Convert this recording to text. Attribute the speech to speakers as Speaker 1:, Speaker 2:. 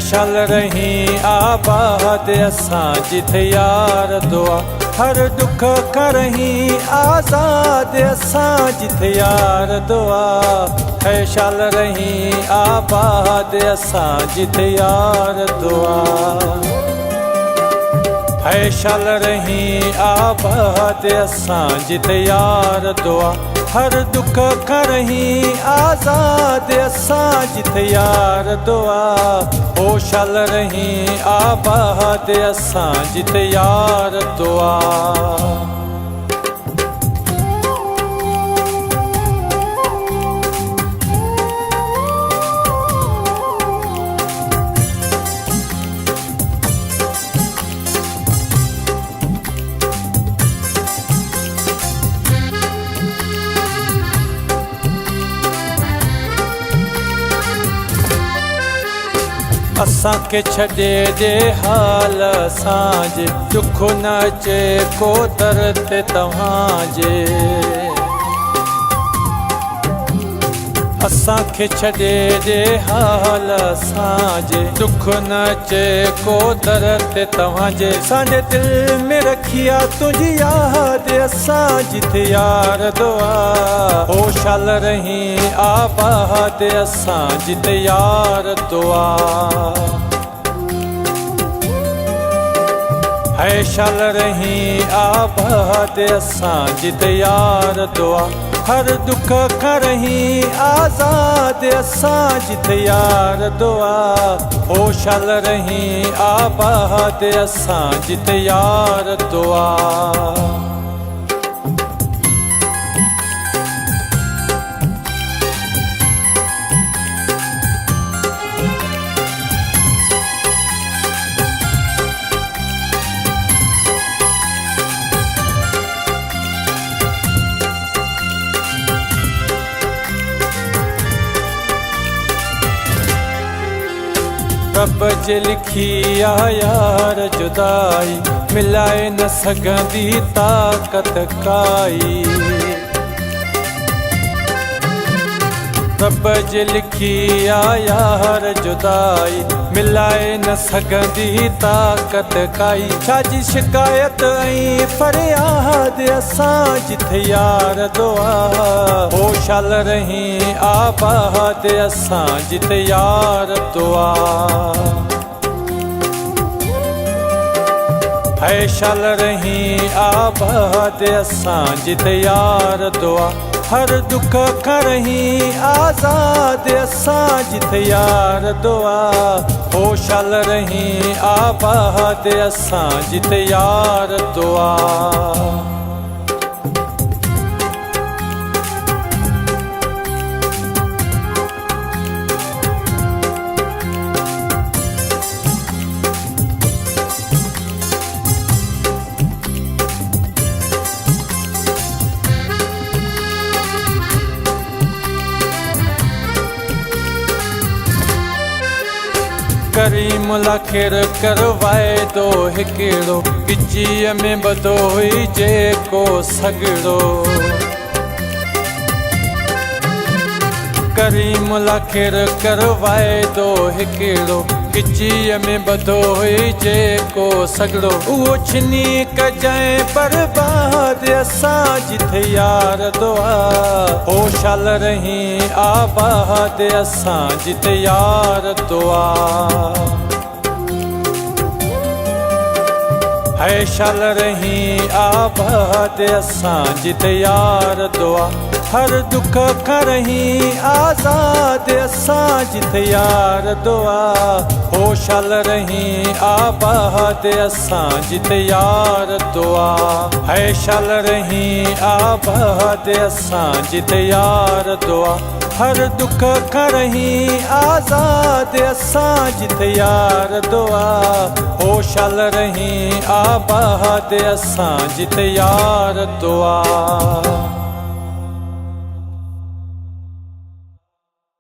Speaker 1: शल रही आबाद असां जिथे यार दुआ हर दुख करही आज़ाद असां जिथे यार दुआ है शल रही आबाद असां जिथे यार दुआ है शल रही आबाद असां जिथे यार दुआ हर दुख करही आज़ाद असां जिथे यार दुआ ओ शल रही आबाद असां जिथे यार दुआ। असां के छॾे जे हाल असांजे दुख न अचे को दर ते तव्हांजे असां के छॾे जे हाल असांजे दुख न अचे को दर ते तव्हांजे असांजे दिल में रखी आहे तुंहिंजी यादि असां जिथे यार दुआ ओ शल रही आबाद असां जिथे यार दुआ है शल रही आबाद असां जिथे यार दुआ हर दुख करही आज़ाद असां जिथे यार दुआ ओ शल रही आबाद असां जिथे यार दुआ। रब जे लिखी आ यार जुदाई मिलाए न सघंदी ताक़त काई रब जे लिखी आ यार जुदाई मिलाए न सघंदी ताक़त काई छाजी शिकायत ऐं फरियाद असां जिथे यार दुआ ओ शल रही आबाद असां जिथे यार दुआ है शल रही आबाद असां जिथे यार दुआ हर दुख करही आज़ाद असां जिथे यार दुआ ओ शल रही आबाद असां जिथे यार दुआ। करीम लाखिर करवाए दो हिकिड़ो गिजीअ में ॿधो हुई जेको सॻड़ो करीम लाखिर करवाए दो हिकिड़ो गिजीअ में ॿधो हुई जेको सॻड़ो उहो छिनी कजांइ बर्बाद असां जिथे यार दुआ ओ शल रही आबाद असां जिथे यार दुआ है शल रही आबाद असां जिथे यार दुआ हर दुख करही आज़ाद असां जिथे यार दुआ ओ शल रही आबाद असां जिथे यार दुआ है शल रही आबाद असां जिथे यार दुआ हर दुख करही आज़ाद असां जिथे यार दुआ ओ शल रही आबाद असां जिथे यार दुआ।